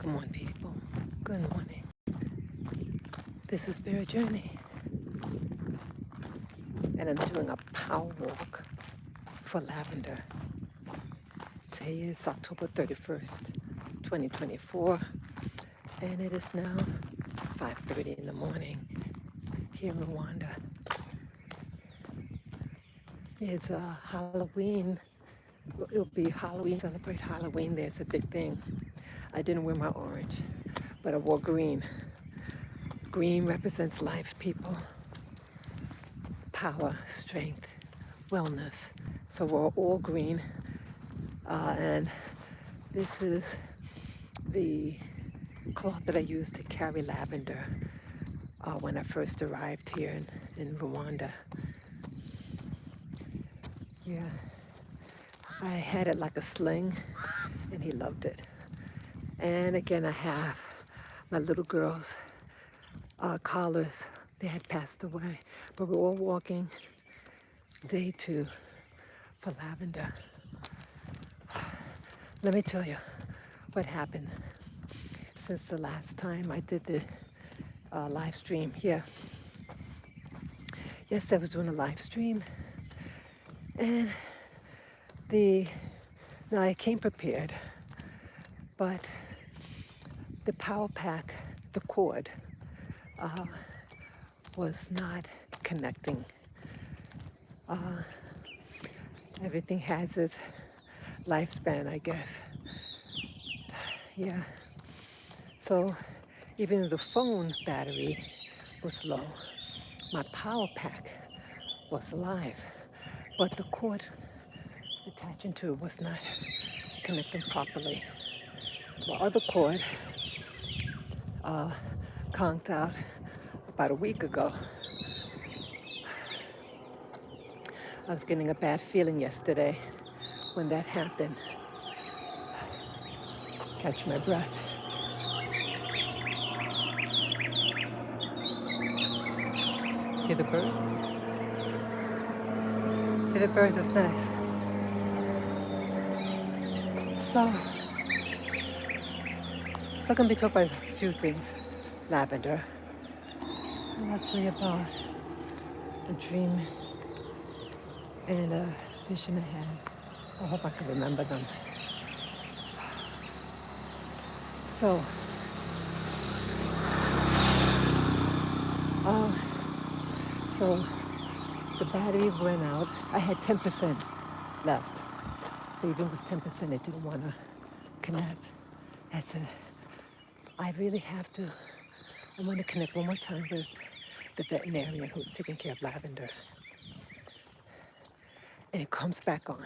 Come on, people. Good morning. This is Spirit Journey, and I'm doing a power walk for lavender. Today is October 31st, 2024, and it is now 5:30 in the morning here in Rwanda. It's Halloween. It'll be Halloween, celebrate Halloween. There's a big thing. I didn't wear my orange, but I wore green. Green represents life, people. Power, strength, wellness. So we're all green. And this is the cloth that I used to carry lavender when I first arrived here in Rwanda. Yeah, I had it like a sling, and he loved it. And again, I have my little girls' collars. They had passed away, but we're all walking day 2 for lavender. Let me tell you what happened since the last time I did the live stream. Yeah. Yes, I was doing a live stream, and now I came prepared, but the power pack, the cord, was not connecting. Everything has its lifespan, I guess. Yeah. So even though the phone battery was low, my power pack was alive, but the cord attaching to it was not connecting properly. The other cord conked out about a week ago. I was getting a bad feeling yesterday when that happened. Catch my breath. Hear the birds? Hear the birds, it's nice. So I'm going to be talking about a few things. Lavender. And I'll tell you about a dream and a vision I had. I hope I can remember them. So, the battery went out. I had 10% left. But even with 10%, it didn't want to connect. I said, I really have to. I want to connect one more time with the veterinarian who's taking care of lavender. And it comes back on.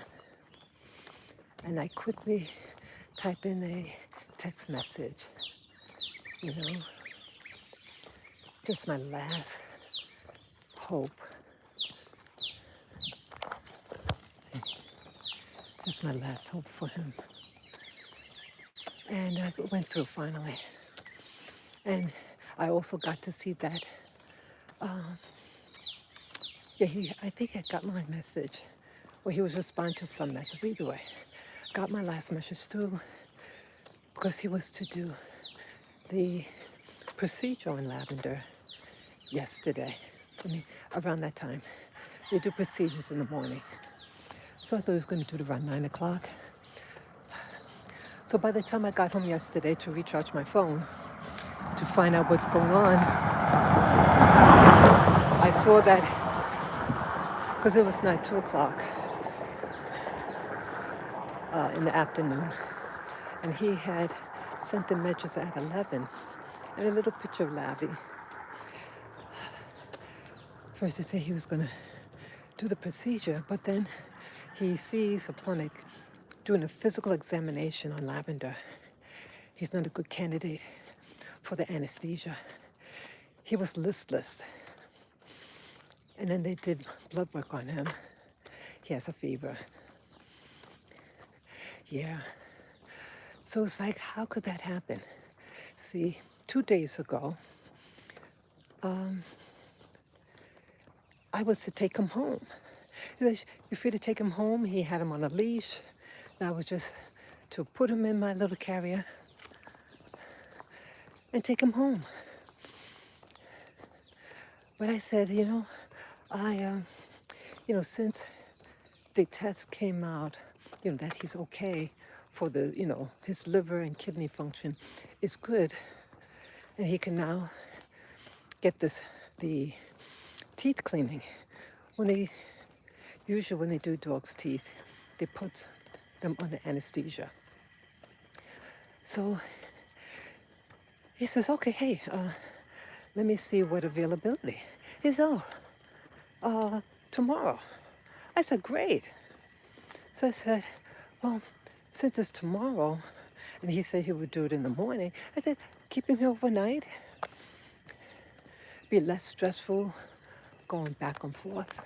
And I quickly type in a text message, just my last hope. Just my last hope for him. And it went through finally. And I also got to see that, I think I got my message. Well, he was responding to some message. Either way, got my last message through because he was to do the procedure on lavender yesterday. Around that time. They do procedures in the morning. So I thought he was going to do it around 9 o'clock. So by the time I got home yesterday to recharge my phone, to find out what's going on, I saw that, because it was not 2 o'clock in the afternoon, and he had sent the messages at 11, and a little picture of Lavi. First he said he was going to do the procedure, but then he sees upon doing a physical examination on lavender, he's not a good candidate for the anesthesia. He was listless. And then they did blood work on him. He has a fever. Yeah. So it's like, how could that happen? See, 2 days ago, I was to take him home. He said, you're free to take him home. He had him on a leash. And I was just to put him in my little carrier and take him home. But I said, I, since the test came out, that he's okay for the, his liver and kidney function is good, and he can now get the teeth cleaning. Usually when they do dogs' teeth, they put them under anesthesia. So he says, okay, hey, let me see what availability. He says, tomorrow. I said, great. So I said, well, since it's tomorrow, and he said he would do it in the morning, I said, keep him here overnight. Be less stressful going back and forth.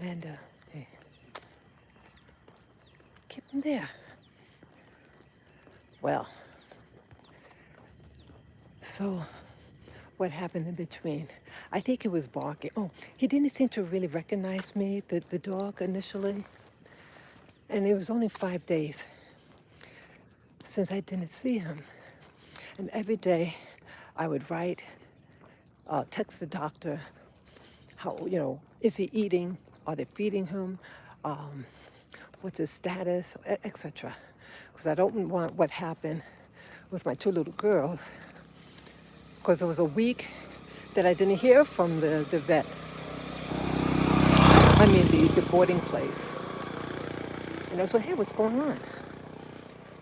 And hey, keep him there. Well, so what happened in between? I think he was barking. Oh, he didn't seem to really recognize me, the dog, initially. And it was only 5 days since I didn't see him. And every day I would write, text the doctor, how, is he eating? Are they feeding him? What's his status, etc. Because I don't want what happened with my 2 little girls, because it was a week that I didn't hear from the vet. I mean, the boarding place. And I was like, hey, what's going on?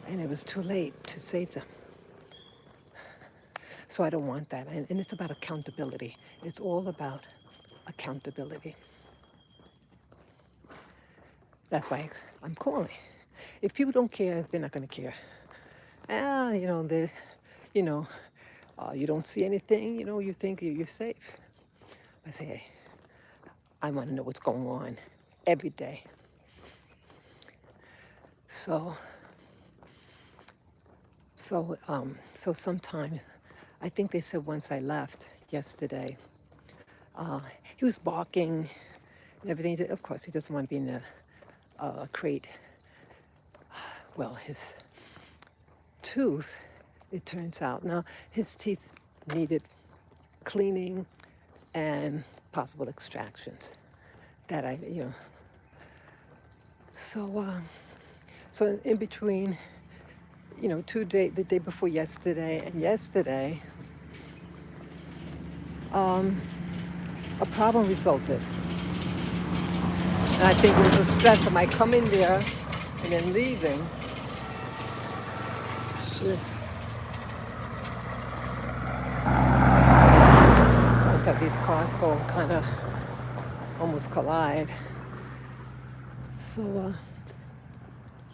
And it was too late to save them. So I don't want that. And it's about accountability. It's all about accountability. That's why I'm calling. If people don't care, they're not going to care. You don't see anything, you think you're safe. I say, hey, I want to know what's going on every day. So sometime, I think they said once I left yesterday, he was barking and everything. Of course, he doesn't want to be in a crate. Well, his tooth, it turns out, now his teeth needed cleaning and possible extractions that so in between, the day before yesterday and yesterday, a problem resulted. And I think it was the stress of my coming there and then leaving. Shit. Sometimes these cars go kind of almost collide. So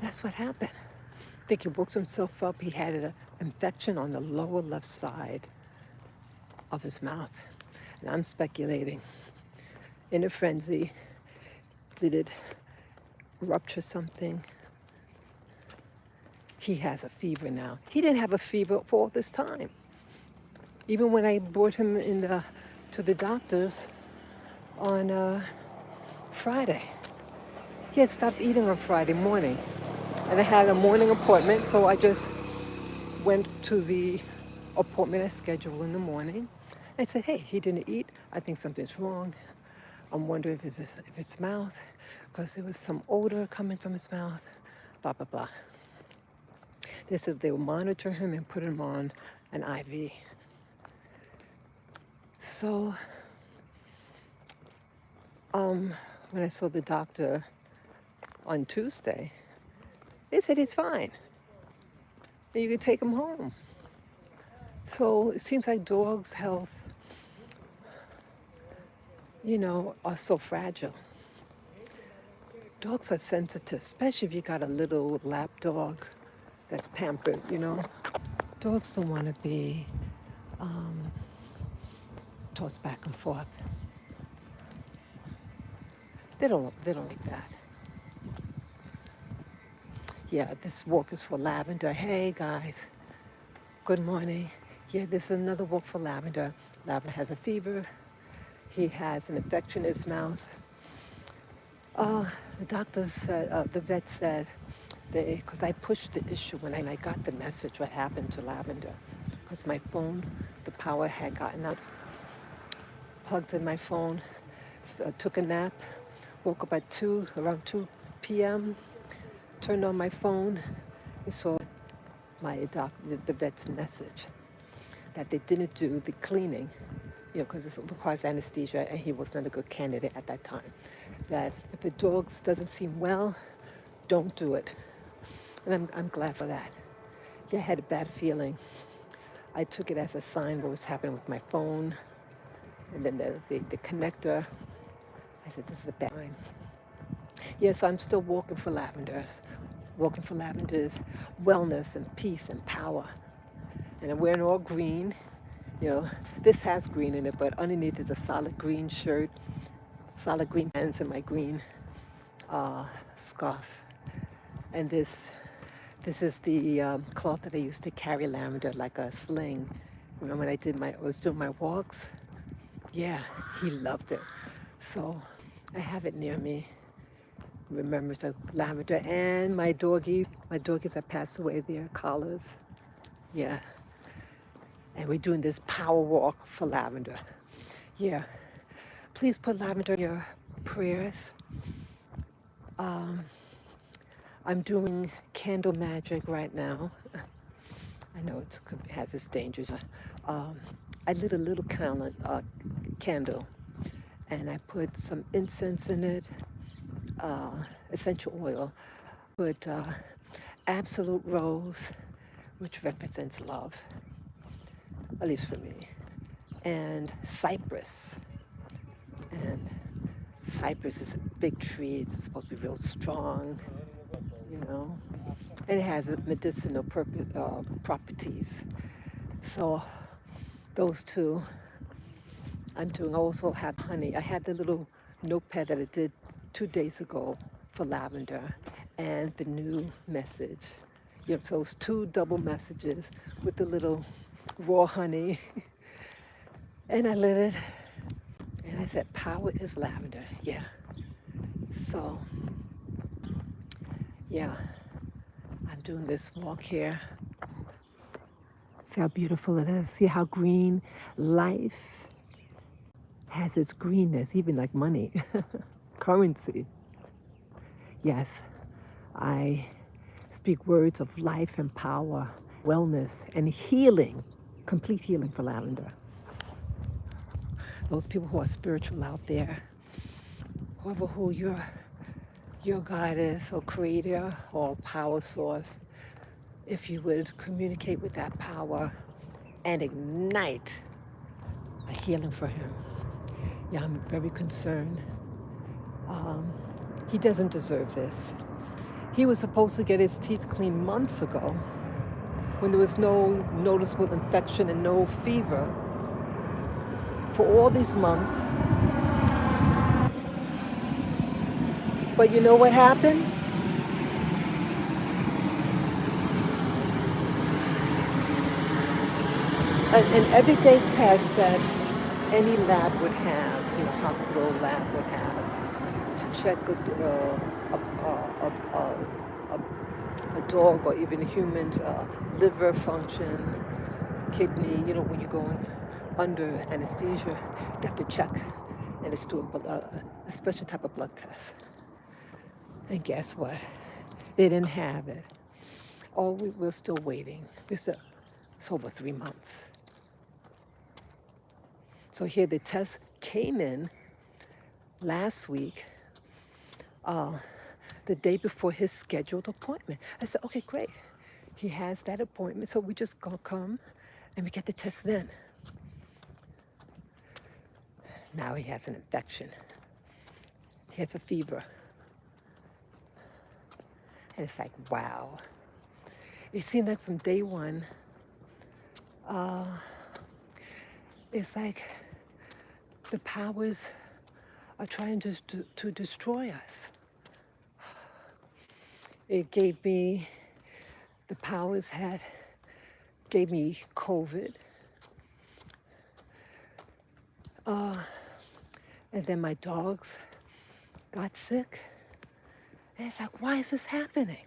that's what happened. I think he woke himself up. He had an infection on the lower left side of his mouth. And I'm speculating, in a frenzy, did it rupture something? He has a fever now. He didn't have a fever for all this time. Even when I brought him to the doctor's on Friday. He had stopped eating on Friday morning. And I had a morning appointment, so I just went to the appointment I scheduled in the morning and said, hey, he didn't eat. I think something's wrong. I'm wondering if it's mouth, because there was some odor coming from his mouth, blah, blah, blah. They said they would monitor him and put him on an IV. So when I saw the doctor on Tuesday, they said he's fine. And you can take him home. So it seems like dogs' health, are so fragile. Dogs are sensitive, especially if you got a little lap dog that's pampered, Dogs don't want to be tossed back and forth. They don't like that. Yeah, this walk is for Lavender. Hey guys, good morning. Yeah, this is another walk for Lavender. Lavender has a fever. He has an infection in his mouth. The doctor said, the vet said, because I pushed the issue when I got the message what happened to Lavender, because my phone, the power had gotten out, plugged in my phone, took a nap, woke up at around 2 p.m., turned on my phone, and saw the vet's message that they didn't do the cleaning, because it requires anesthesia, and he was not a good candidate at that time. That if the dog doesn't seem well, don't do it. And I'm glad for that. Yeah, I had a bad feeling. I took it as a sign what was happening with my phone, and then the connector. I said, this is a bad sign. Yes, I'm still walking for Lavender's wellness and peace and power. And I'm wearing all green. This has green in it, but underneath is a solid green shirt, solid green pants, and my green scarf. And this is the cloth that I used to carry Lavender like a sling. Remember when I was doing my walks? Yeah, he loved it. So I have it near me. Remembers of Lavender and my doggies that passed away, their collars. Yeah. And we're doing this power walk for Lavender. Yeah. Please put Lavender in your prayers. I'm doing candle magic right now. I know it has its dangers. I lit a little candle, and I put some incense in it, essential oil. Put absolute rose, which represents love, at least for me, and cypress. And cypress is a big tree. It's supposed to be real strong, and it has medicinal properties. So those two I'm doing. I also have honey. I had the little notepad that I did 2 days ago for Lavender and the new message. So it's 2 double messages with the little raw honey. And I lit it, and I said, power is Lavender. Yeah. So, yeah, I'm doing this walk here. See how beautiful it is. See how green life has its greenness, even like money, currency. Yes, I speak words of life and power, wellness and healing, complete healing for Lavender. Those people who are spiritual out there, who your God is, or creator, or power source, if you would communicate with that power and ignite a healing for him. Yeah, I'm very concerned. He doesn't deserve this. He was supposed to get his teeth cleaned months ago when there was no noticeable infection and no fever for all these months. But you know what happened? An everyday test that any lab would have, hospital lab would have, to check a dog or even a human's liver function, kidney, when you're going under anesthesia, you have to check, and it's through a special type of blood test. And guess what? They didn't have it. Oh, we're still waiting. It's over 3 months. So here the test came in last week, the day before his scheduled appointment. I said, okay, great. He has that appointment, so we just gonna come and we get the test then. Now he has an infection. He has a fever. And it's like, wow. It seemed like from day one, it's like the powers are trying to destroy us. It gave me, the powers gave me COVID. And then my dogs got sick. And it's like, why is this happening?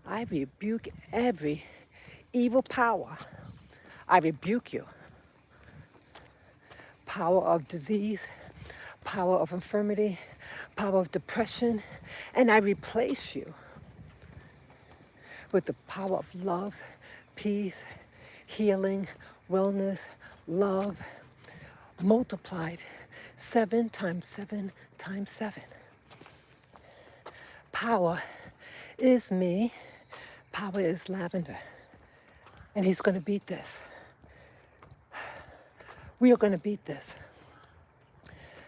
I rebuke every evil power. I rebuke you. Power of disease, power of infirmity, power of depression, and I replace you with the power of love, peace, healing, wellness, love, multiplied 7 times 7 times 7. Power is me. Power is Lavender. And he's going to beat this. We are going to beat this.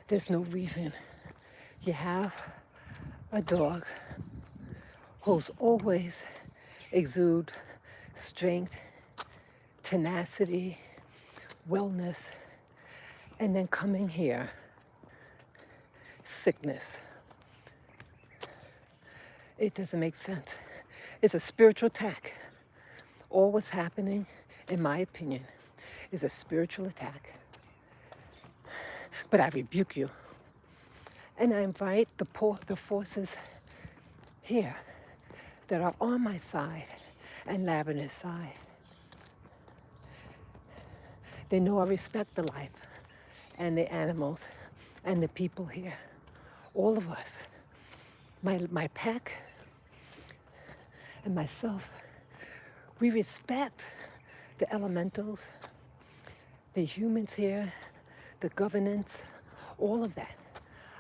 There's no reason. You have a dog who's always exude strength, tenacity, wellness, and then coming here, sickness. It doesn't make sense. It's a spiritual attack. All what's happening, in my opinion, is a spiritual attack. But I rebuke you. And I invite the forces here that are on my side and Lavender's side. They know I respect the life and the animals and the people here. All of us, my pack and myself, we respect the elementals, the humans here, the governance, all of that.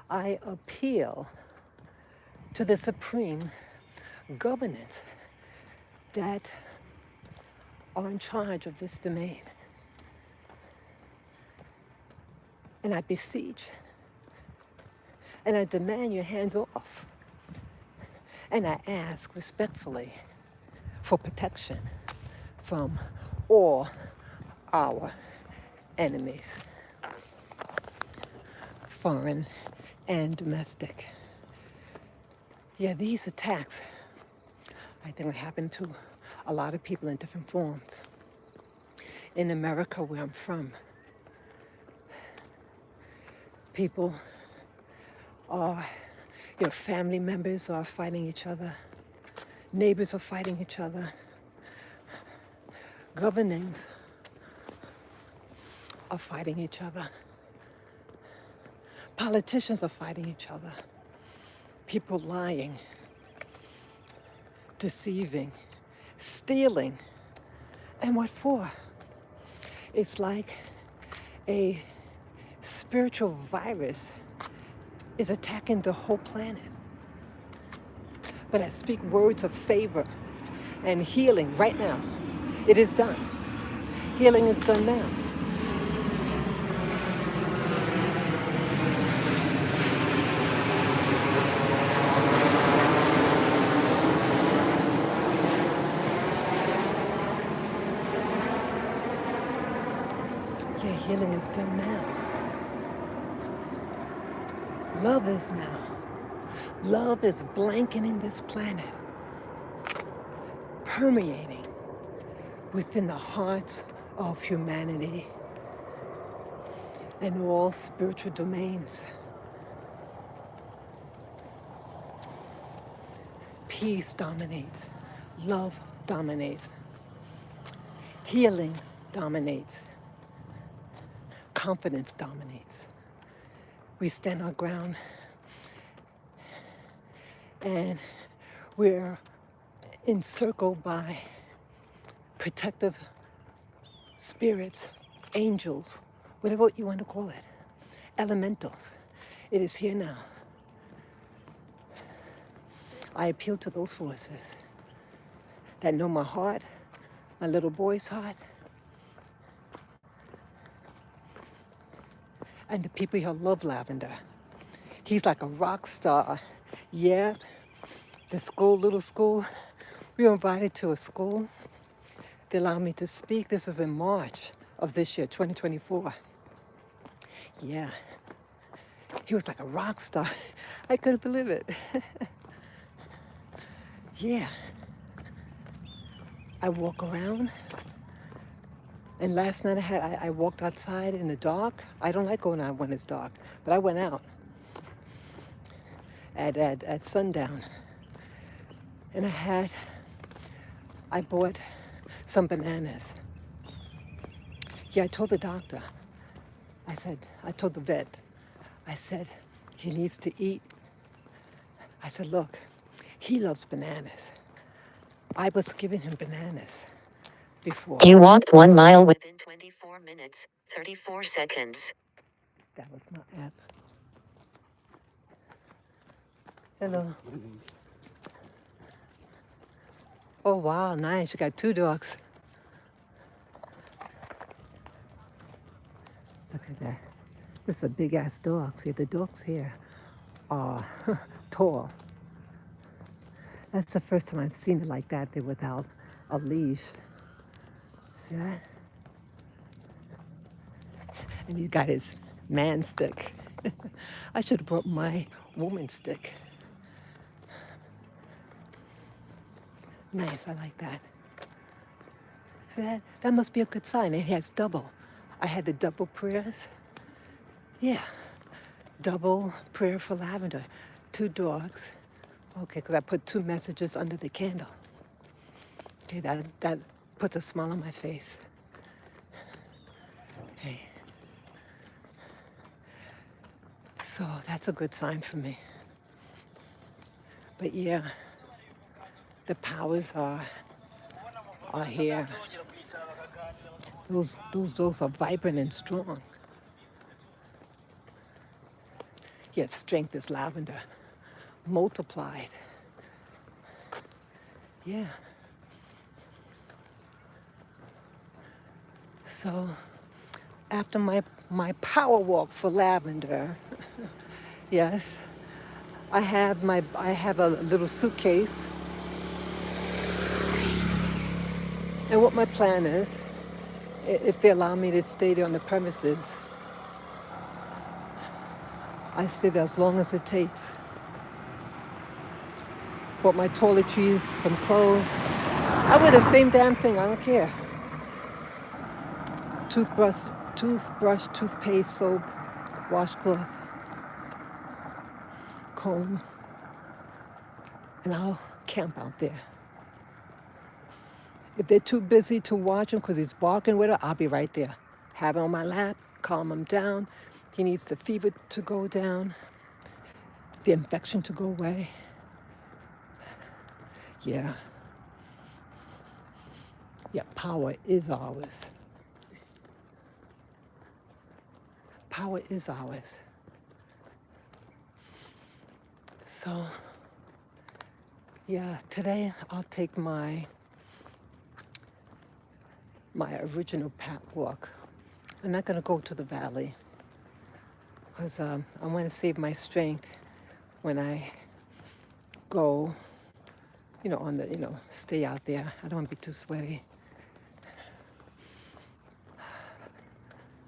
I appeal to the supreme governance that are in charge of this domain. And I beseech and I demand your hands off. And I ask respectfully for protection from all our enemies, foreign and domestic. Yeah, these attacks, I think, happen to a lot of people in different forms. In America, where I'm from, people are, family members are fighting each other, neighbors are fighting each other, governments are fighting each other, politicians are fighting each other, people lying, deceiving, stealing. And what for? It's like a spiritual virus is attacking the whole planet. But I speak words of favor and healing right now. It is done. Healing is done now. Yeah, healing is done now. Love is now. Love is blanketing this planet, permeating within the hearts of humanity and all spiritual domains. Peace dominates. Love dominates. Healing dominates. Confidence dominates. We stand our ground and we're encircled by protective spirits, angels, whatever you want to call it, elementals. It is here now. I appeal to those forces that know my heart, my little boy's heart, and the people here love Lavender. He's like a rock star. Yeah, the school, little school, we were invited to a school. They allowed me to speak. This was in March of this year, 2024. Yeah, he was like a rock star. I couldn't believe it. Yeah, I walk around. And last night I walked outside in the dark. I don't like going out when it's dark, but I went out at sundown. And I had I bought some bananas. Yeah, I told the doctor, I told the vet, I said, he needs to eat. I said, look, he loves bananas. I was giving him bananas before. You walked 1 mile within 24 minutes, 34 seconds. That was my app. Hello. Oh, wow, nice. You got 2 dogs. Look at that. This is a big ass dog. See, the dogs here are tall. That's the first time I've seen it like that. They're without a leash. See that? And he got his man stick. I should have brought my woman stick. Nice, I like that. See that? That must be a good sign. It has double. I had the double prayers. Yeah, double prayer for lavender. 2 dogs. Okay, because I put 2 messages under the candle. Okay, that puts a smile on my face. Okay. So that's a good sign for me. But yeah, the powers are here. Those are vibrant and strong. Yet strength is lavender, multiplied. Yeah. So after my power walk for lavender, yes, I have a little suitcase. And what my plan is, if they allow me to stay there on the premises, I stay there as long as it takes. Bought my toiletries, some clothes. I wear the same damn thing, I don't care. Toothbrush, toothpaste, soap, washcloth, comb, and I'll camp out there. If they're too busy to watch him because he's barking with her, I'll be right there. Have him on my lap, calm him down. He needs the fever to go down, the infection to go away. Yeah. Yeah, power is ours. Power is ours. So, yeah, today I'll take my original path walk. I'm not going to go to the valley because I want to save my strength when I go, stay out there. I don't want to be too sweaty.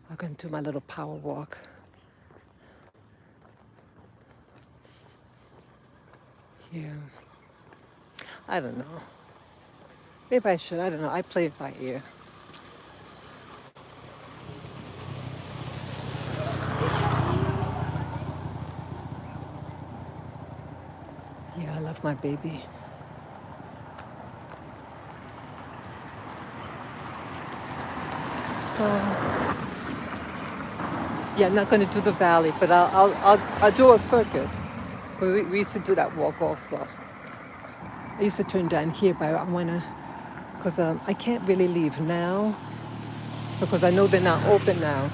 I'm going to do my little power walk. Yeah. I don't know. Maybe I should. I don't know. I play it by ear. Yeah, I love my baby. So, yeah, I'm not going to do the valley, but I'll do a circuit. We used to do that walk also. I used to turn down here, but I want to, because I can't really leave now, because I know they're not open now.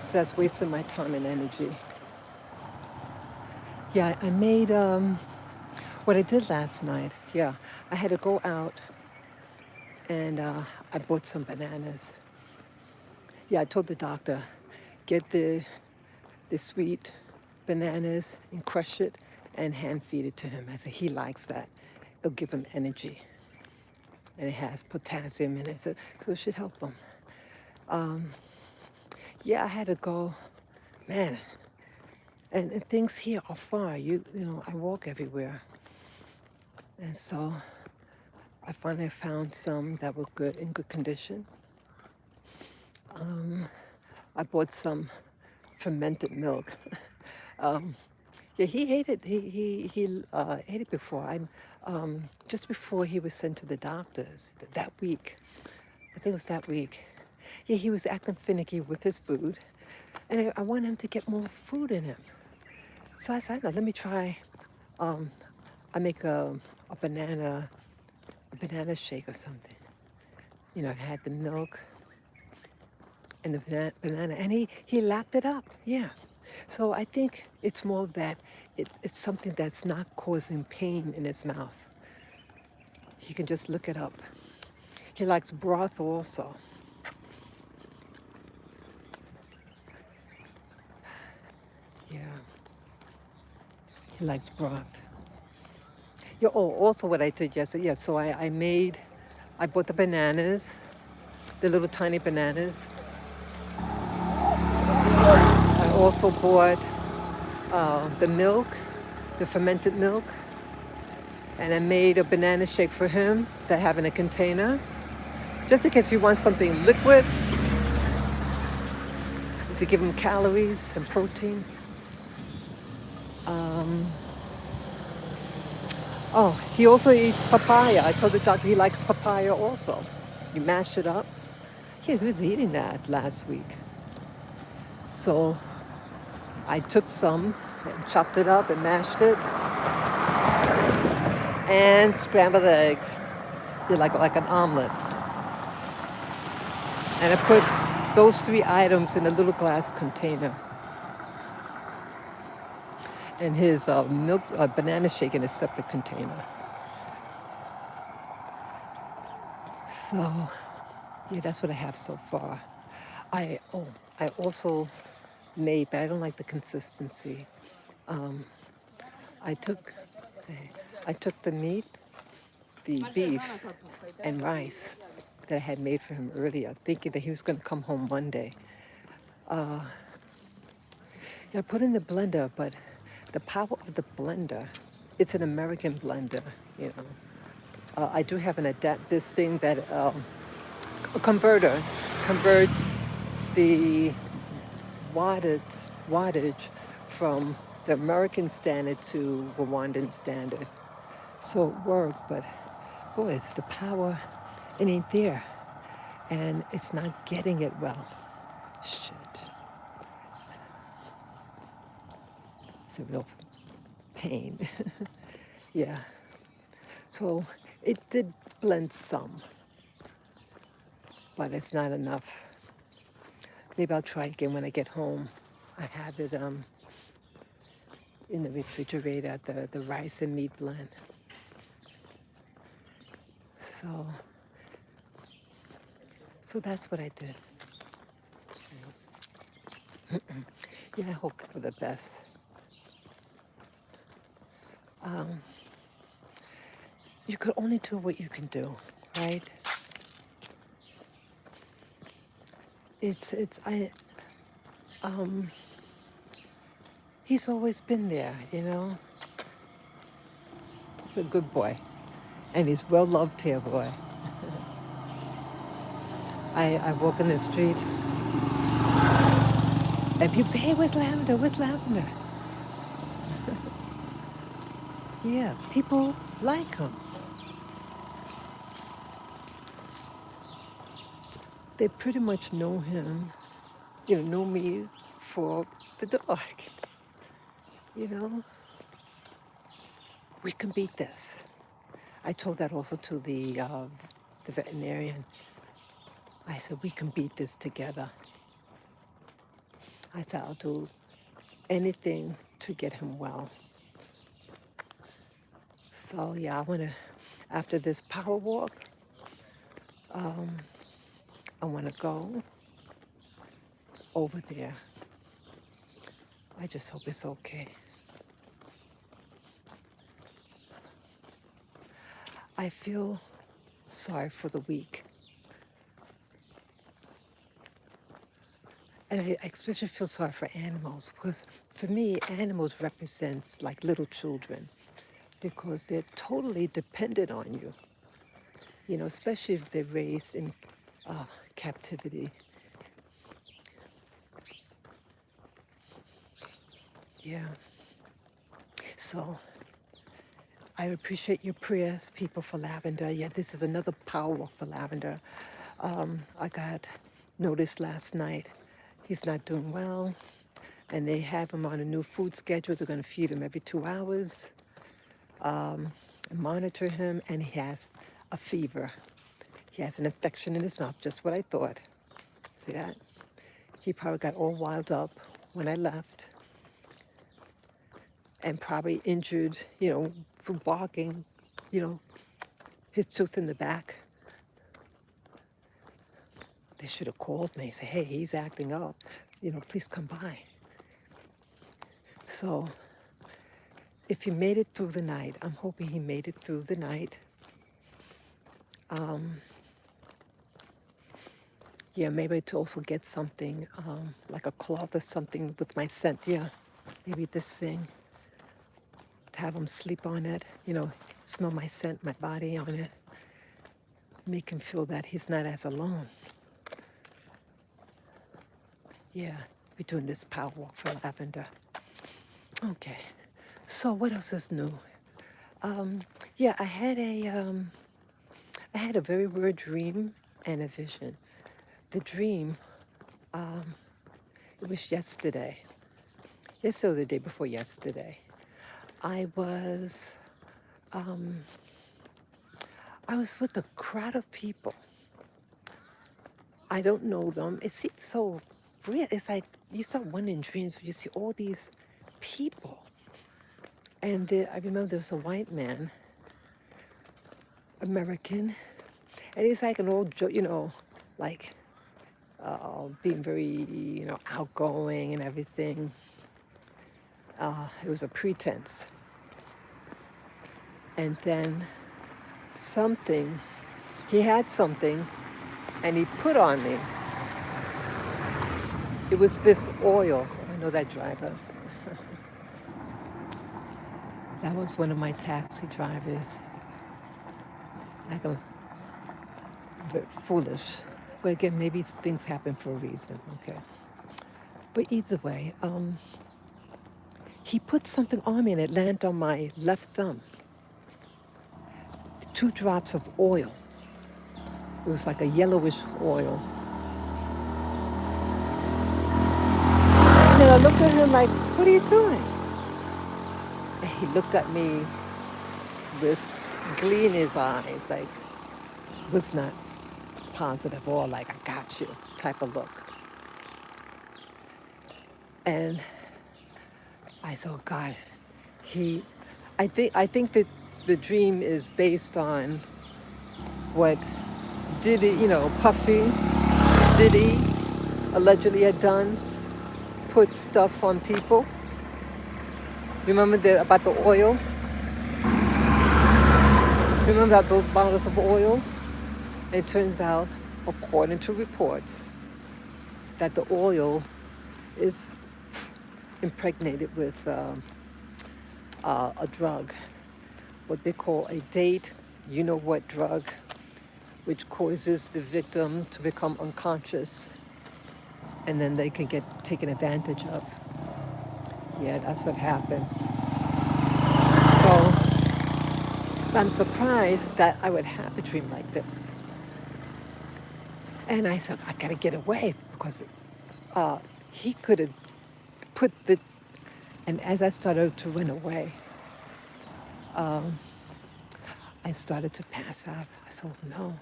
So that's wasting my time and energy. Yeah, I made, what I did last night, yeah, I had to go out and I bought some bananas. Yeah, I told the doctor, get the sweet bananas and crush it and hand feed it to him. I said, he likes that. It'll give him energy. And it has potassium in it, so it should help him. Yeah, I had to go, man, and things here are far. You know, I walk everywhere. And so I finally found some that were good, in good condition. I bought some fermented milk. Yeah, he ate it. He ate it before. I'm just before he was sent to the doctors that week. I think it was that week. Yeah, he was acting finicky with his food, and I want him to get more food in him. So I said, no, let me try. Um, I make a banana shake or something. You know, it had the milk and the banana, and he lapped it up. Yeah. So I think it's more that it's something that's not causing pain in his mouth. He can just look it up. He likes broth also. Yeah, he likes broth. Yeah, oh, also what I did yesterday, yeah, so I bought the bananas, the little tiny bananas. I also bought the milk, the fermented milk, and I made a banana shake for him that I have in a container, just in case you want something liquid to give him calories and protein. Oh, he also eats papaya. I told the doctor he likes papaya also. You mash it up. Yeah, he was eating that last week. So I took some and chopped it up and mashed it and scrambled eggs. Yeah, like an omelet. And I put those three items in a little glass container. And his milk banana shake in a separate container. So yeah, that's what I have so far. I also made, but I don't like the consistency. Um, I took I took the meat, the beef, and rice that I had made for him earlier, thinking that he was going to come home one day. I put in the blender, but the power of the blender, it's an American blender, you know. I do have this thing that a converter converts the wattage from the American standard to Rwandan standard. So it works, but boy, it's the power, it ain't there. And it's not getting it well. Shit. It's a real pain. Yeah. So it did blend some, but it's not enough. Maybe I'll try again when I get home. I have it in the refrigerator, the rice and meat blend. So, so that's what I did. Yeah, I hope for the best. You could only do what you can do, right? It's I He's always been there, you know. He's a good boy, and he's well loved here, boy. I walk in the street, and people say, "Hey, where's Lavender? Where's Lavender?" Yeah, people like him. They pretty much know him, know me for the dog. You know, we can beat this. I told that also to the veterinarian. I said, we can beat this together. I said, I'll do anything to get him well. So yeah, I want to, after this power walk, I want to go over there. I just hope it's okay. I feel sorry for the weak. And I especially feel sorry for animals because for me, animals represents like little children because they're totally dependent on you, especially if they're raised in captivity. Yeah. So I appreciate your prayers, people, for Lavender. Yeah, this is another power walk for Lavender. I got notice last night he's not doing well, and they have him on a new food schedule. They're going to feed him every 2 hours, and monitor him, and he has a fever. He has an infection in his mouth, just what I thought. See that? He probably got all wild up when I left and probably injured, from walking, you know, his tooth in the back. They should have called me and said, hey, he's acting up. Please come by. So if he made it through the night, I'm hoping he made it through the night. Yeah, maybe to also get something, like a cloth or something with my scent. Yeah, maybe this thing, to have him sleep on it, smell my scent, my body on it. Make him feel that he's not as alone. Yeah, we're doing this power walk for Lavender. Okay, so what else is new? Yeah, I had a very weird dream and a vision. The dream, it was yesterday. Yesterday or the day before yesterday. I was with a crowd of people. I don't know them. It seems so weird. It's like you start wondering dreams where you see all these people. And I remember there was a white man, American, and he's like an old, like being very, outgoing and everything. It was a pretense. And then he had something, and he put on me. It was this oil. I know that driver. That was one of my taxi drivers. Like a bit foolish. But again, maybe things happen for a reason, okay? But either way, he put something on me and it landed on my left thumb. 2 drops of oil. It was like a yellowish oil. And then I looked at him like, what are you doing? And he looked at me with glee in his eyes, like, was not positive or like, I got you type of look. And I said, oh God, I think that the dream is based on what Puffy, Diddy allegedly had done, put stuff on people. Remember about the oil? Remember that those bottles of oil? It turns out, according to reports, that the oil is impregnated with a drug, what they call a date, you-know-what drug, which causes the victim to become unconscious, and then they can get taken advantage of. Yeah, that's what happened. So I'm surprised that I would have a dream like this. And I said, I gotta get away, because he could have put and as I started to run away, I started to pass out. I said, oh, no.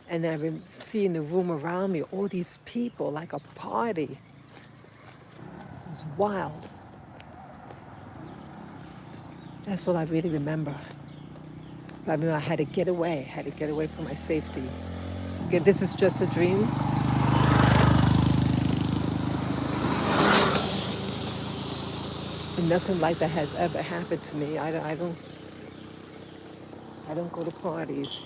And I've been seeing the room around me, all these people, like a party. It was wild. That's all I really remember. But I mean, I had to get away. For my safety. Again, this is just a dream. And nothing like that has ever happened to me. I don't go to parties,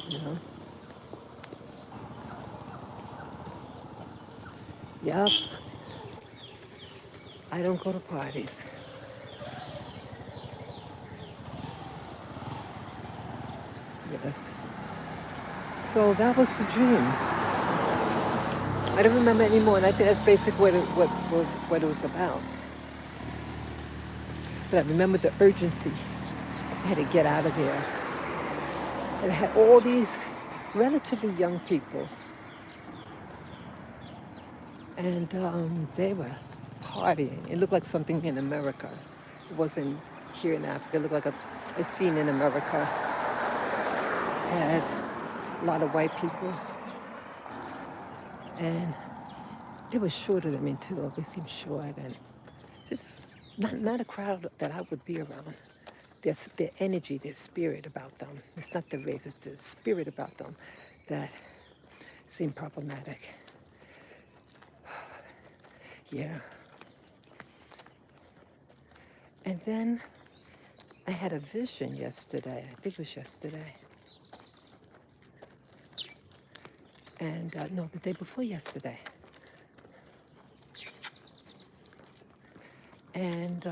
Yep. I don't go to parties. Yes. So that was the dream. I don't remember anymore, and I think that's basically what it was about. but I remember the urgency. I had to get out of there. And I had all these relatively young people, and they were partying. It looked like something in America. It wasn't here in Africa. It looked like a scene in America. Had a lot of white people, and they were shorter than me too. They seemed short, and just not a crowd that I would be around. There's their energy, their spirit about them. It's not the race, it's the spirit about them that seemed problematic. Yeah. And then I had a vision yesterday. I think it was yesterday. And no, the day before yesterday. And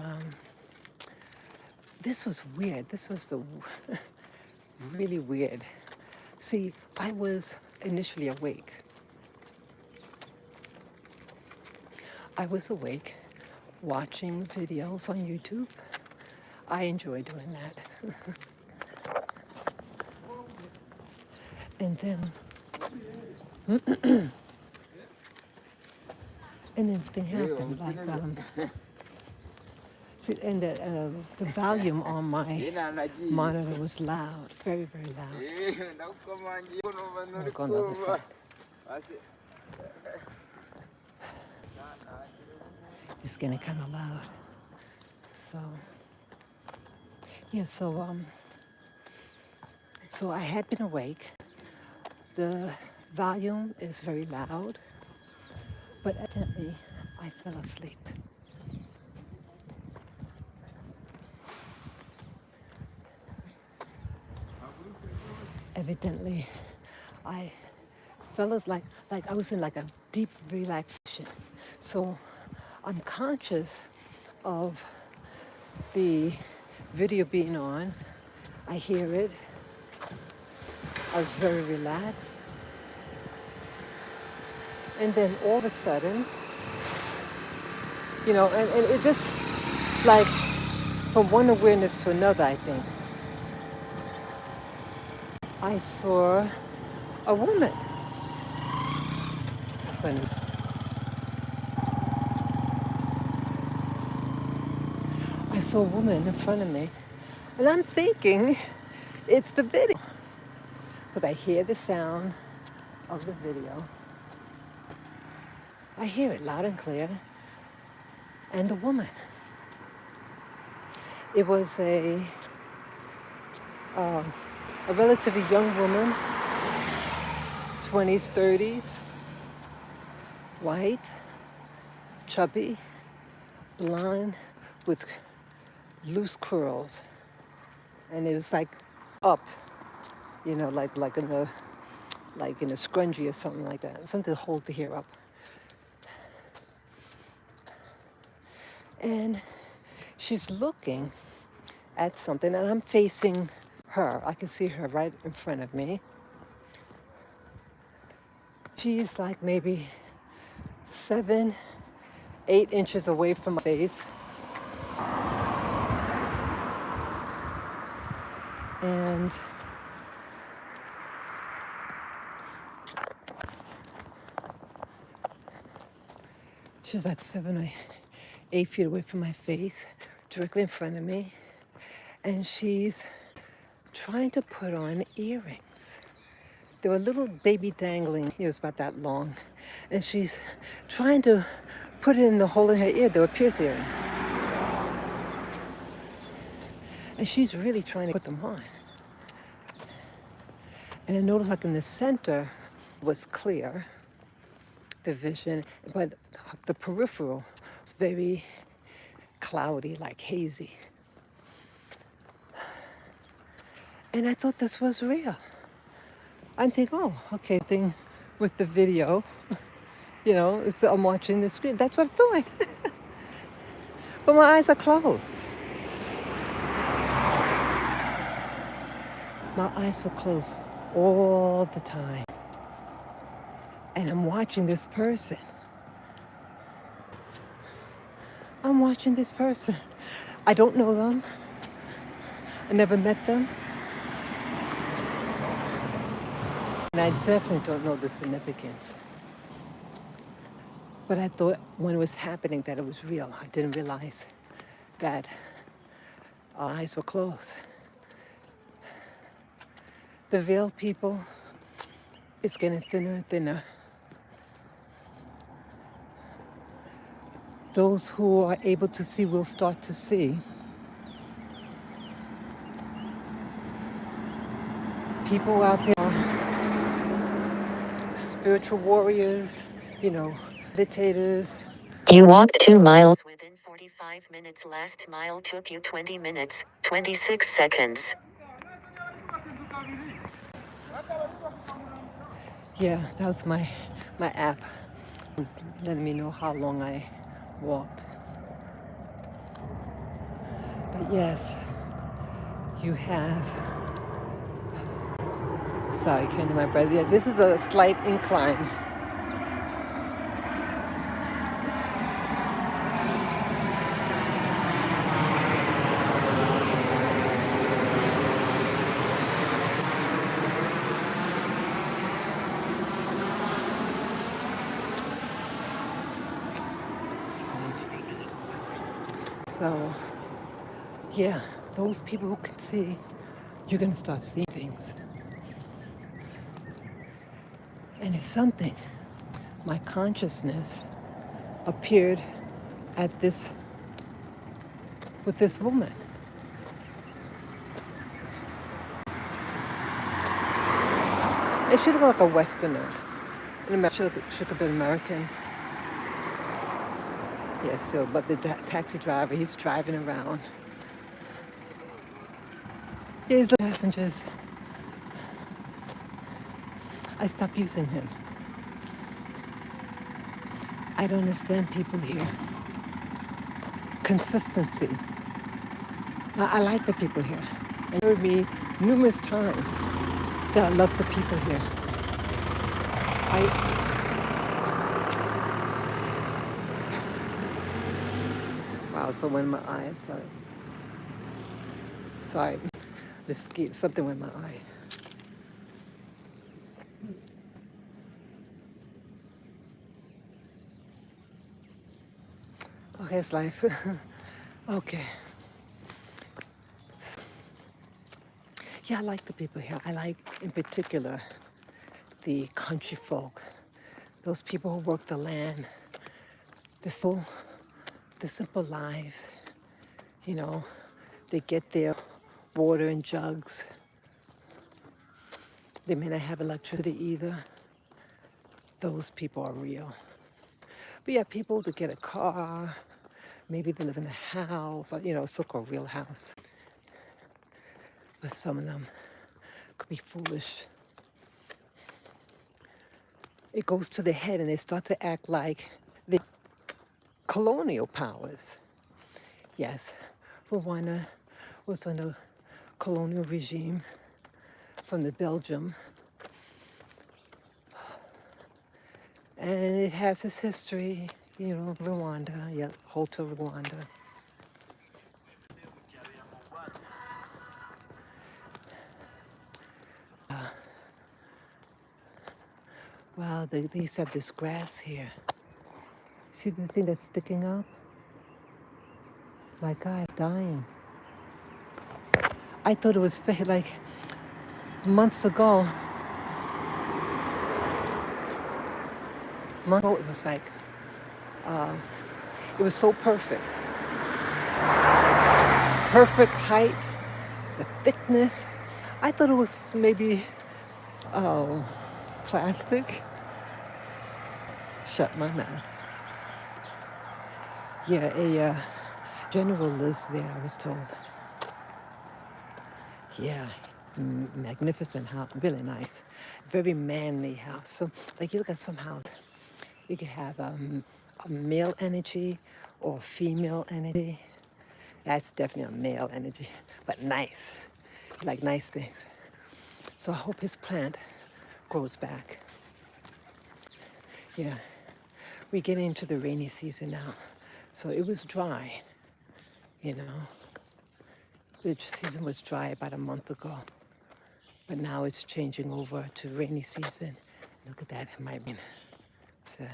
this was weird. This was the really weird. See, I was initially awake. I was awake watching videos on YouTube. I enjoy doing that. And then something happened, like see, and the volume on my monitor was loud, very, very loud. I'll go on the other side. It's getting kind of loud. So, yeah, so I had been awake. The volume is very loud, but evidently I fell asleep. Evidently, I fell as like I was in like a deep relaxation. So I'm conscious of the video being on. I hear it. I was very relaxed. And then all of a sudden, and it just like from one awareness to another, I think, I saw a woman. Funny. I saw a woman in front of me, and I'm thinking it's the video. Because I hear the sound of the video. I hear it loud and clear. And the woman. It was a relatively young woman, 20s, 30s, white, chubby, blonde, with loose curls. And it was like up, like in a scrunchie or something like that. Something to hold the hair up. And she's looking at something, and I'm facing her. I can see her right in front of me. She's like maybe 7, 8 inches away from my face. And she's like 7 or 8 feet away from my face, directly in front of me. And she's trying to put on earrings. They were little baby dangling. It was about that long. And she's trying to put it in the hole in her ear. They were pierce earrings. And she's really trying to put them on. And I noticed like in the center was clear, the vision, but the peripheral was very cloudy, like hazy. And I thought this was real. I think, oh, okay, thing with the video, I'm watching the screen. That's what I thought. But my eyes are closed. My eyes were closed all the time. And I'm watching this person. I don't know them. I never met them. And I definitely don't know the significance. But I thought when it was happening that it was real. I didn't realize that our eyes were closed. The veiled people is getting thinner and thinner. Those who are able to see will start to see. People out there, spiritual warriors, meditators. You walked 2 miles within 45 minutes. Last mile took you 20 minutes, 26 seconds. Yeah, that was my app letting me know how long I walked. But yes, you have. Sorry, can't do my breath. Yeah, this is a slight incline. So, yeah, those people who can see, you're going to start seeing things. And it's something. My consciousness appeared at this, with this woman. And she looked like a Westerner. She could be American. Yes, so, but the taxi driver, he's driving around. Here's the passengers. I stopped using him. I don't understand people here. Consistency. I like the people here. And you heard me numerous times that I love the people here. Wow, someone in my eye, sorry. Sorry, something with my eye. Okay, it's life. Okay. Yeah, I like the people here. I like, in particular, the country folk. Those people who work the land. The simple lives. They get their water in jugs. They may not have electricity either. Those people are real. But yeah, people that get a car, maybe they live in a house, so-called real house. But some of them could be foolish. It goes to the head and they start to act like the colonial powers. Yes, Rwanda was under colonial regime from the Belgium. And it has its history, Rwanda, yeah, Hotel Rwanda. Wow, they used to have this grass here. See the thing that's sticking up? My God, dying. I thought it was like months ago. It was like, it was so perfect. Perfect height, the thickness. I thought it was maybe plastic. Shut my mouth. Yeah, a general lives there, I was told. Yeah, magnificent house, really nice. Very manly house. So, like, you look at some house, you could have a male energy or female energy. That's definitely a male energy, but nice. You like nice things. So I hope his plant grows back. Yeah, we're getting into the rainy season now. So it was dry. you know. The season was dry about a month ago, but now it's changing over to rainy season. Look at that, it might be. So,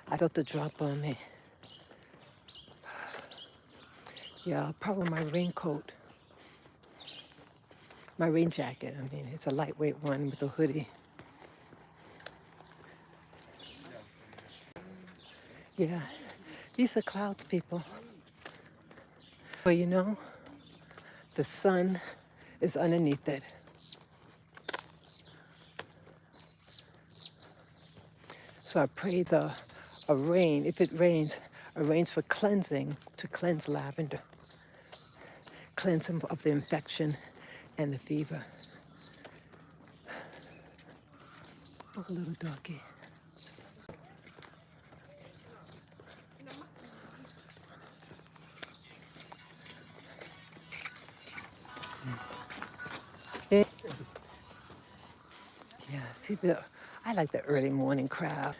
I felt the drop on me. Yeah, probably my raincoat, my rain jacket. I mean, it's a lightweight one with a hoodie. Yeah, these are clouds, people. But you know, the sun is underneath it. So I pray a rain, if it rains, a rains for cleansing, to cleanse lavender, cleanse him of the infection and the fever. Oh, little doggy. Yeah, yeah, see I like the early morning crowd.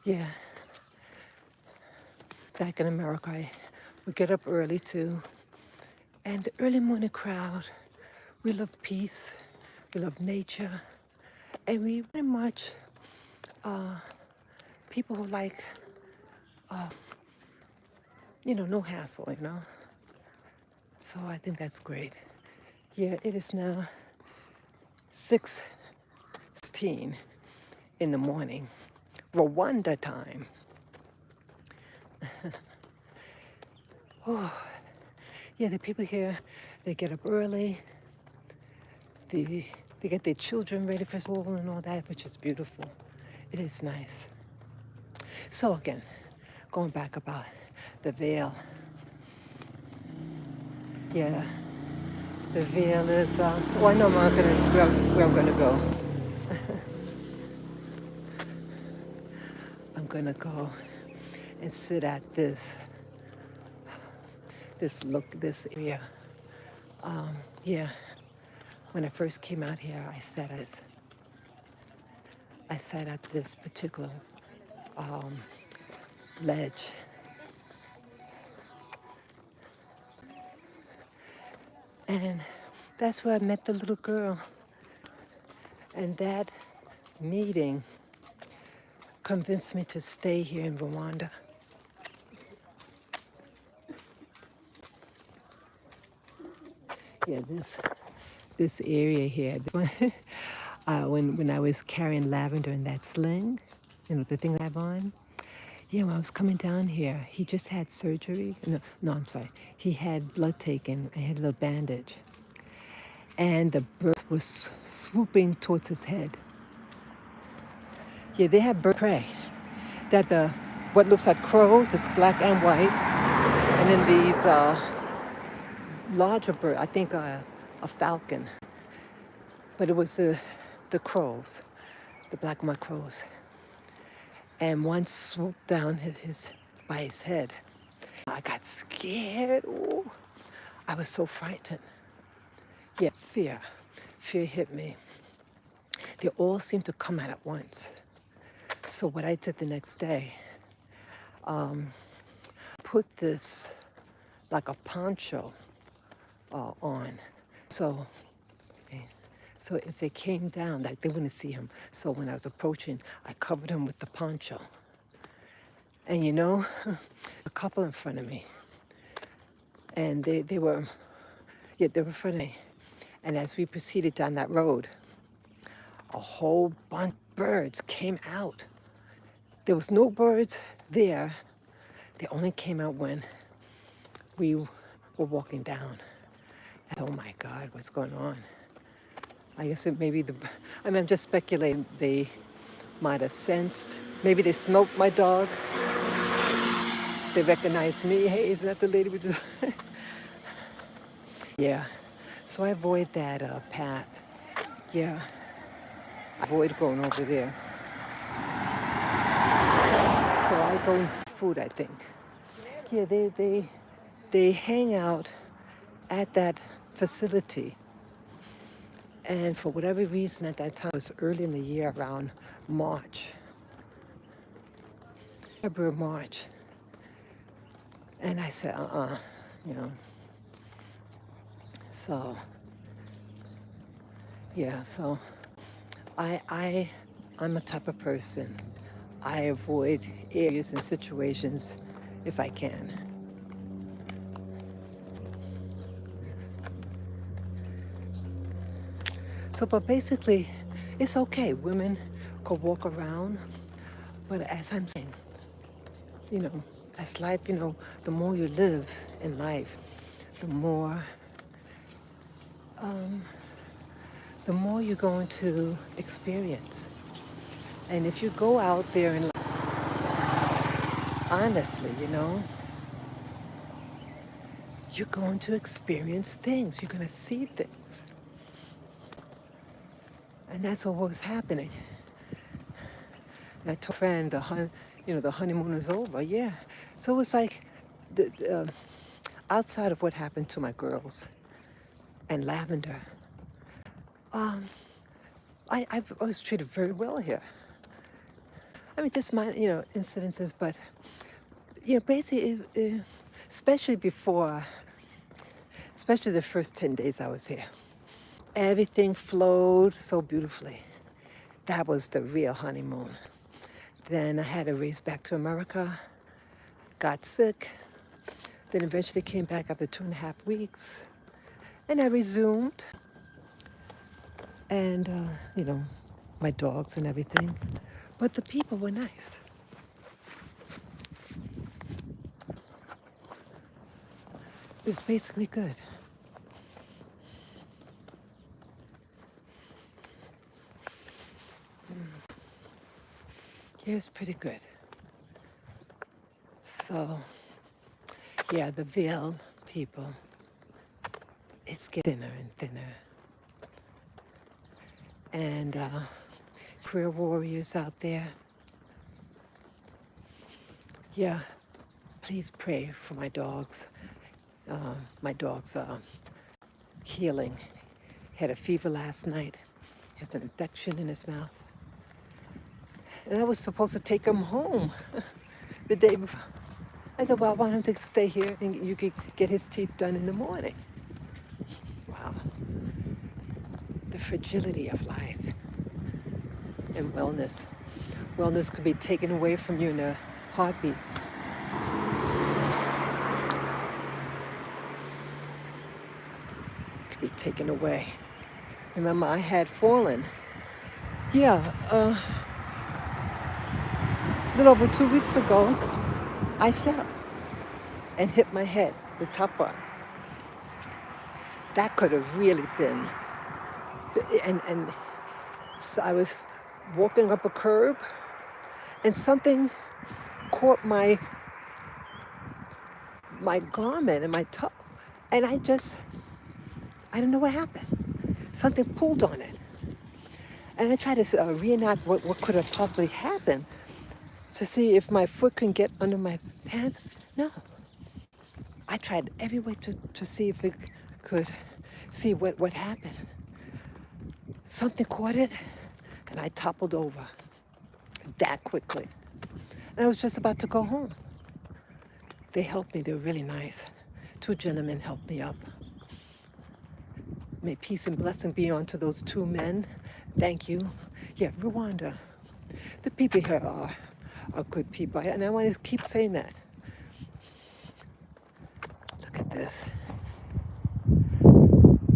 Yeah, back in America, I would get up early too. And the early morning crowd, we love peace, we love nature, and we very much people who like, no hassle, So I think that's great. Yeah, it is now 6:16 in the morning, Rwanda time. Yeah, the people here, they get up early, they get their children ready for school and all that, which is beautiful. It is nice. So again, going back about the veil. Yeah, the veil is, I know where I'm gonna go. I'm gonna go and sit at this area. Yeah, when I first came out here, I sat at this particular ledge. And that's where I met the little girl. And that meeting convinced me to stay here in Rwanda. Yeah, this area here. When I was carrying lavender in that sling, the thing I have on. Yeah, when I was coming down here, he just had surgery. No, I'm sorry. He had blood taken. I had a little bandage. And the bird was swooping towards his head. Yeah, they have bird prey. That what looks like crows, it's black and white. And then these larger bird, I think a falcon. But it was the crows, the black and white crows. And one swooped down by his head. I got scared. Ooh, I was so frightened. Yeah, fear. Fear hit me. They all seemed to come out at once. So what I did the next day, put this like a poncho on. So, so if they came down, like they wouldn't see him. So when I was approaching, I covered him with the poncho. And a couple in front of me. And they were in front of me. And as we proceeded down that road, a whole bunch of birds came out. There was no birds there. They only came out when we were walking down. And, oh my God, what's going on? I guess I'm just speculating. They might have sensed. Maybe they smoked my dog. They recognized me. Hey, is that the lady with the... Yeah. So I avoid that path. Yeah. I avoid going over there. So I go food, I think. Yeah, they hang out at that facility. And for whatever reason at that time, it was early in the year, around March. February, March. And I said, you know. So, yeah, so I'm a type of person. I avoid areas and situations if I can. So, but basically, it's okay. Women could walk around, but as I'm saying, you know, as life, the more you live in life, the more, the more you're going to experience. And if you go out there and honestly, you're going to experience things. You're going to see things. And that's what was happening. And I told a friend, the honeymoon is over. Yeah. So it's like, outside of what happened to my girls and Lavender, I was treated very well here. I mean, just my, incidences, but, basically, especially especially the first 10 days I was here, everything flowed so beautifully. That was the real honeymoon. Then I had to race back to America, got sick, then eventually came back after 2.5 weeks, and I resumed, and, my dogs and everything. But the people were nice. It was basically good. Yeah, it was pretty good. So, yeah, the Ville people, it's getting thinner and thinner. And prayer warriors out there, yeah, please pray for my dogs. My dog's healing. Had a fever last night. Has an infection in his mouth. And I was supposed to take him home the day before. I said, well, I want him to stay here and you could get his teeth done in the morning. Wow. The fragility of life and wellness. Wellness could be taken away from you in a heartbeat. Could be taken away. Remember, I had fallen. Yeah, a little over 2 weeks ago, I fell and hit my head, the top part. That could have really been. And so I was walking up a curb, and something caught my garment and my toe, and I didn't know what happened. Something pulled on it, and I tried to reenact what could have possibly happened to see if my foot can get under my pants. No, I tried every way to see if it could see what happened. Something caught it, and I toppled over that quickly. And I was just about to go home. They helped me. They were really nice. 2 gentlemen helped me up. May peace and blessing be unto those 2 men. Thank you. Yeah, Rwanda. The people here are good people. And I want to keep saying that. Look at this.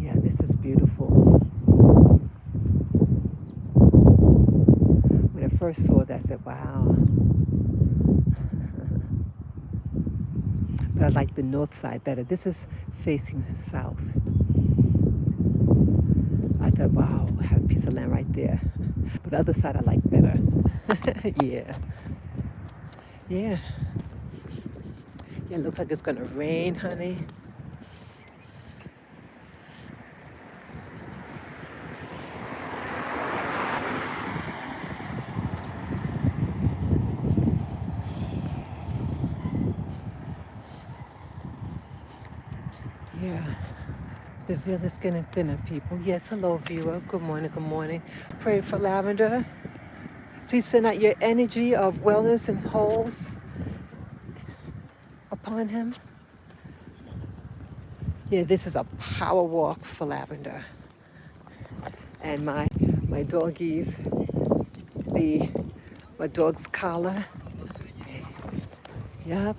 Yeah, this is beautiful. When I first saw that, I said, wow. But I like the north side better. This is facing south. I thought, wow, I have a piece of land right there. But the other side I like better. Yeah. Yeah. Yeah, it looks like it's gonna rain, honey. Yeah. The veil is getting thinner, people. Yes, hello, viewer. Good morning, good morning. Pray for Lavender. Please send out your energy of wellness and wholes upon him. Yeah, this is a power walk for Lavender. And my doggies, my dog's collar. Yep,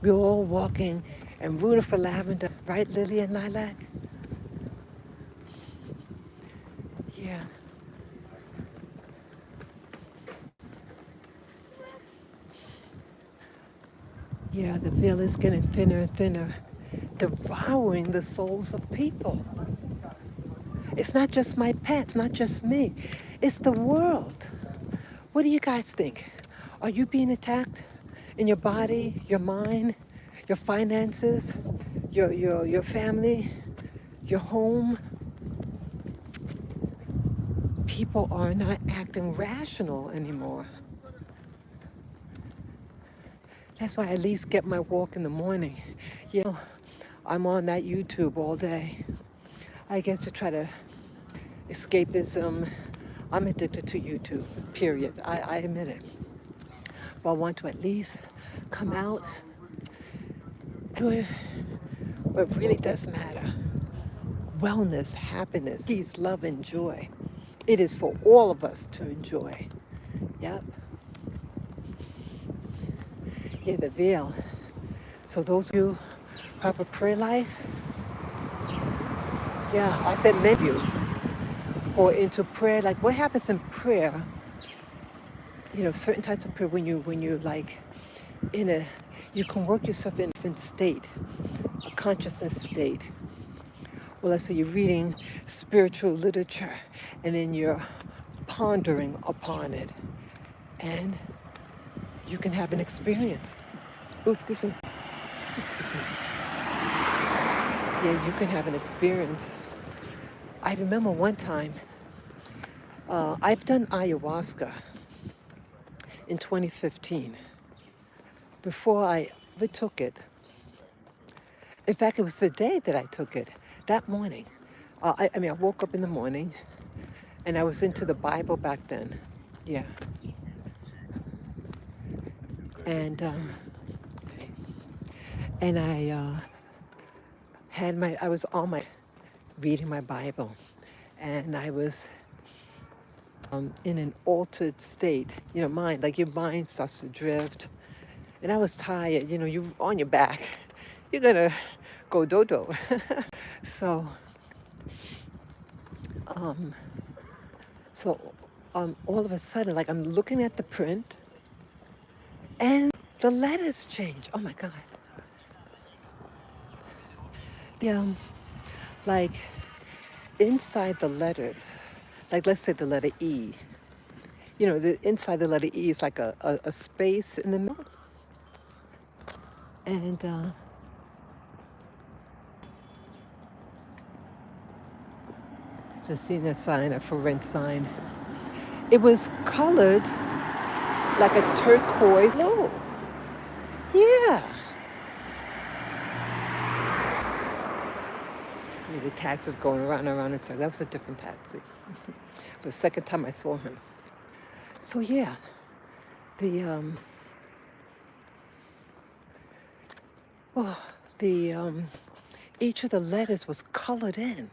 we're all walking and rooting for Lavender, right, Lily and Lilac? Yeah. Yeah, the veil is getting thinner and thinner, devouring the souls of people. It's not just my pets, not just me. It's the world. What do you guys think? Are you being attacked in your body, your mind, your finances, your family, your home? People are not acting rational anymore. That's why I at least get my walk in the morning. You know, I'm on that YouTube all day. I guess to try to escapism. I'm addicted to YouTube, period. I admit it. But I want to at least come out to what really does matter. Wellness, happiness, peace, love, and joy. It is for all of us to enjoy. Yep. Yeah, the veil. So those of you who have a prayer life, yeah, I bet many of you or into prayer, like what happens in prayer, certain types of prayer when you like in a, you can work yourself in a different state, a consciousness state. Well, let's say you're reading spiritual literature and then you're pondering upon it and you can have an experience. Oh, excuse me. Excuse me. Yeah, you can have an experience. I remember one time, I've done ayahuasca in 2015. Before I took it, in fact, it was the day that I took it, that morning. I woke up in the morning and I was into the Bible back then. Yeah. And I was on my, reading my Bible and I was in an altered state, mind, like your mind starts to drift. And I was tired, you're on your back, you're gonna go dodo. So, um, all of a sudden, like I'm looking at the print and the letters change. Oh my God. The, like inside the letters, like let's say the letter E, inside the letter E is like a space in the middle. And just seeing that sign, a for rent sign. It was colored like a turquoise. No. Yeah. The taxi's going around and around in circles. That was a different taxi. But the second time I saw him. So yeah, the each of the letters was colored in.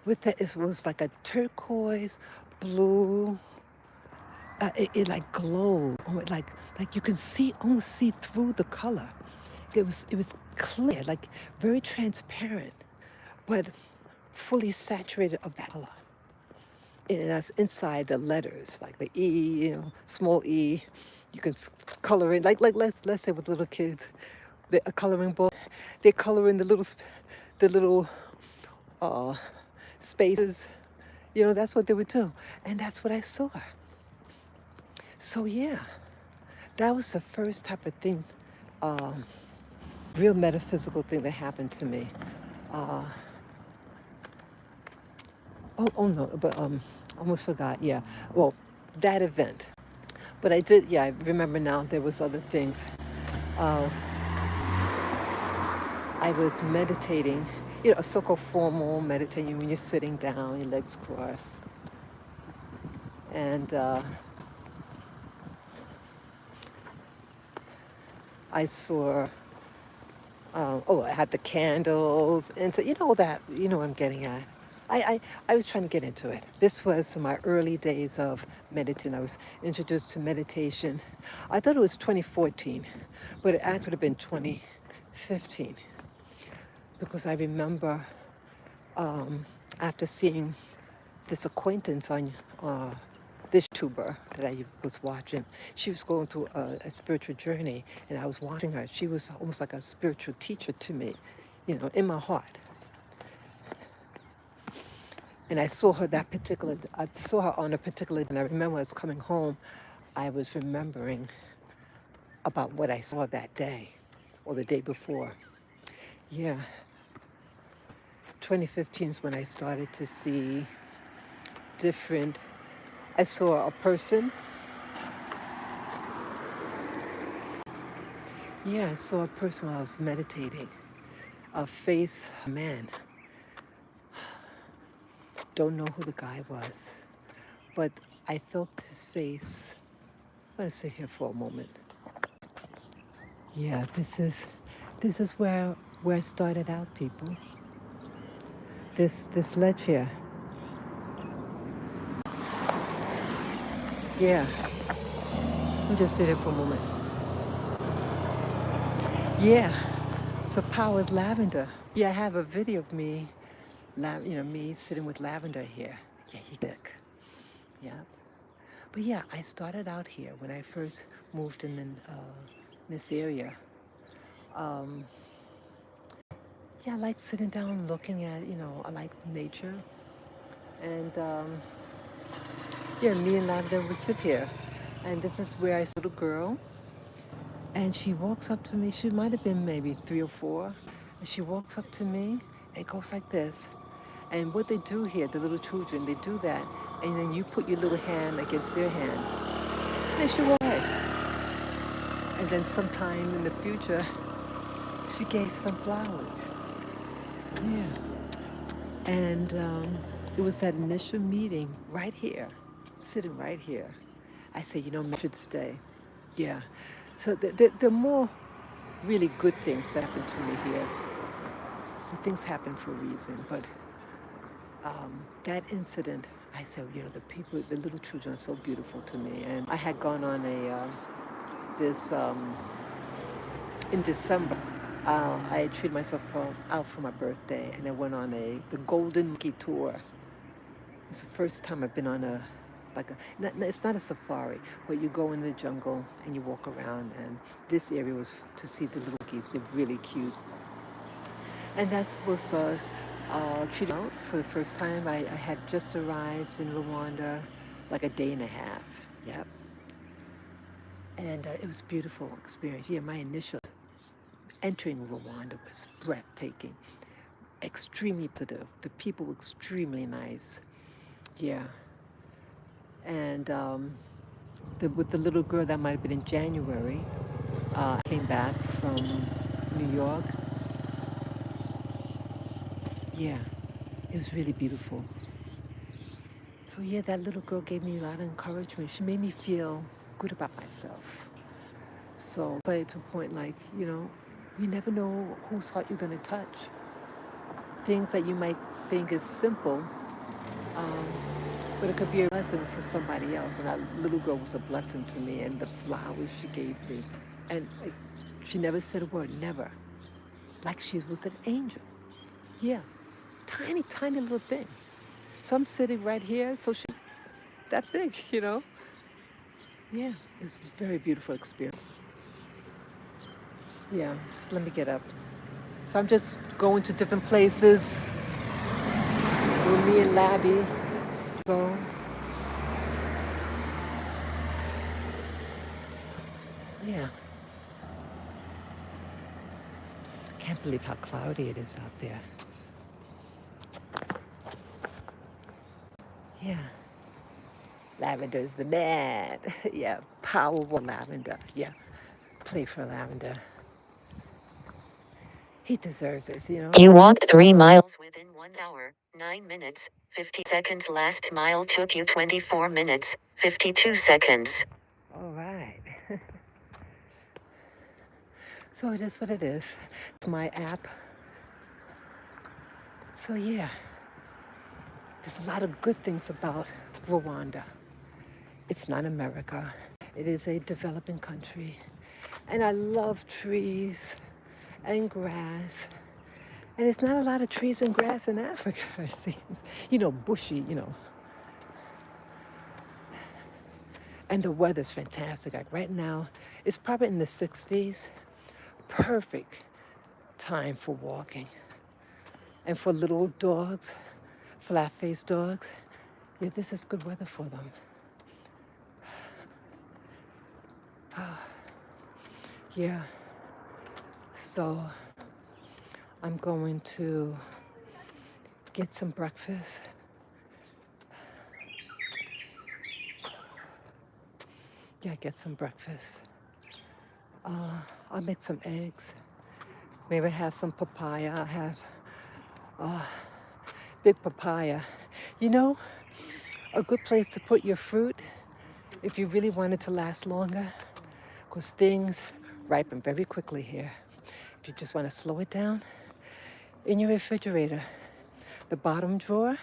With that, it was like a turquoise, blue. It like glowed, like you can almost see through the color. It was clear, like very transparent, but fully saturated of that color. And that's inside the letters, like the E, small E. You can color in, like let's say with little kids, a coloring book. They color in the little spaces. That's what they would do, and that's what I saw. So yeah, that was the first type of thing, real metaphysical thing that happened to me. Oh no, but almost forgot. Yeah, well, that event. But I did. Yeah, I remember now. There was other things. I was meditating. A so-called formal meditating when you're sitting down, your legs crossed, and I saw, I had the candles, and so, that, what I'm getting at. I was trying to get into it. This was my early days of meditating. I was introduced to meditation. I thought it was 2014, but it actually would have been 2015 because I remember after seeing this acquaintance on this tuber that I was watching, she was going through a spiritual journey, and I was watching her. She was almost like a spiritual teacher to me, in my heart. And I saw her I saw her on a particular, and I remember I was coming home, I was remembering about what I saw that day or the day before. Yeah, 2015 is when I started to see different, I saw a person. Yeah, I saw a person while I was meditating, a face, a man. Don't know who the guy was, but I felt his face. I'm gonna sit here for a moment. Yeah, this is where I started out, people. This ledge here. Yeah, I'll just sit here for a moment. Yeah, so Powers Lavender. Yeah, I have a video of me, me sitting with Lavender here. Yeah, he thick. Yeah, but yeah, I started out here when I first moved in this area. Um, yeah, I like sitting down, looking at, I like nature, and yeah, me and Lavender would sit here, and this is where I saw the girl. And she walks up to me. She might have been maybe 3 or 4. And she walks up to me and goes like this. And what they do here, the little children, they do that. And then you put your little hand against their hand. And then she walked away. And then sometime in the future, she gave some flowers. Yeah. And it was that initial meeting right here, sitting right here. I said, I should stay. Yeah. So there are more really good things that happened to me here. The things happen for a reason, but that incident, I said, the people, the little children are so beautiful to me. And I had gone on this, in December, I treated myself out for my birthday, and I went on the Golden Monkey Tour. It's the first time I've been on it's not a safari, but you go in the jungle and you walk around, and this area was to see the little monkeys. They're really cute. And that was treated out for the first time. I had just arrived in Rwanda like a day and a half. Yep. And it was a beautiful experience. Yeah, my initial entering Rwanda was breathtaking, extremely positive. The people were extremely nice. Yeah. And with the little girl, that might have been in January, I came back from New York. Yeah, it was really beautiful. So yeah, that little girl gave me a lot of encouragement. She made me feel good about myself. So, but to a point like, you never know whose heart you're going to touch. Things that you might think is simple, um, but it could be a blessing for somebody else. And that little girl was a blessing to me, and the flowers she gave me. And she never said a word, never. Like she was an angel. Yeah, tiny, tiny little thing. So I'm sitting right here, so she that big, Yeah, it was a very beautiful experience. Yeah, so let me get up. So I'm just going to different places with me and Labby. Go. Yeah. Can't believe how cloudy it is out there. Yeah. Lavender's the man. Yeah, powerful Lavender. Yeah, play for Lavender. He deserves it. You walked 3 miles within 1 hour, 9 minutes, 50 seconds. Last mile took you 24 minutes, 52 seconds. All right. So it is what it is. It's my app. So yeah, there's a lot of good things about Rwanda. It's not America. It is a developing country. And I love trees and grass. And it's not a lot of trees and grass in Africa, it seems. Bushy. And the weather's fantastic. Like right now, it's probably in the 60s. Perfect time for walking. And for little dogs, flat-faced dogs, yeah, this is good weather for them. Yeah, so I'm going to get some breakfast. Yeah, get some breakfast. I'll make some eggs. Maybe have some papaya. I have big papaya. You know, a good place to put your fruit if you really want it to last longer, because things ripen very quickly here. If you just want to slow it down, in your refrigerator, the bottom drawer,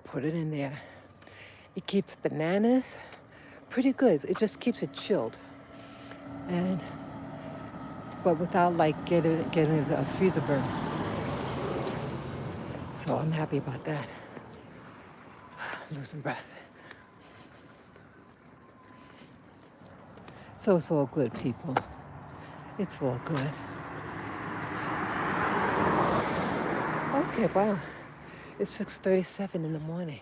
put it in there. It keeps bananas pretty good. It just keeps it chilled, but without like getting a freezer burn. So I'm happy about that. Losing breath. So it's all good, people. It's all good. Okay, wow. It's 6:37 in the morning.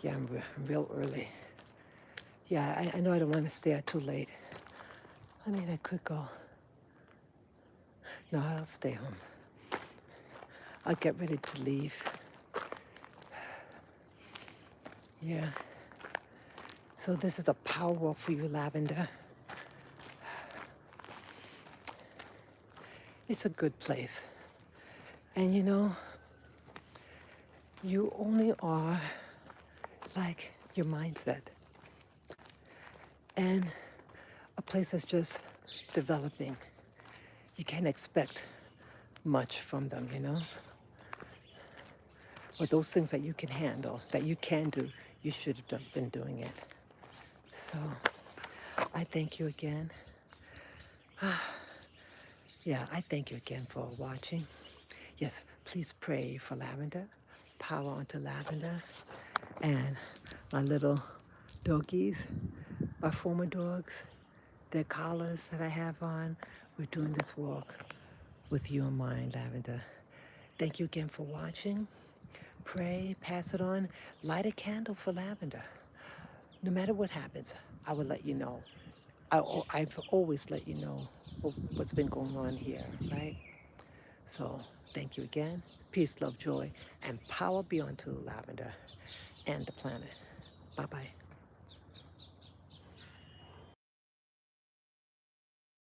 Yeah, I'm real early. Yeah, I know I don't want to stay out too late. I mean, I could go. No, I'll stay home. I'll get ready to leave. Yeah. So this is a power walk for you, Lavender. It's a good place. And you only are like your mindset. And a place that's just developing. You can't expect much from them. But those things that you can handle, that you can do, you should have been doing it. So I thank you again. Yeah, I thank you again for watching. Yes, please pray for Lavender. Power onto Lavender. And my little doggies, my former dogs, their collars that I have on. We're doing this walk with you in mind, Lavender. Thank you again for watching. Pray, pass it on, light a candle for Lavender. No matter what happens, I will let you know. I've always let you know what's been going on here, right? So thank you again. Peace, love, joy, and power be unto Lavender and the planet. Bye-bye.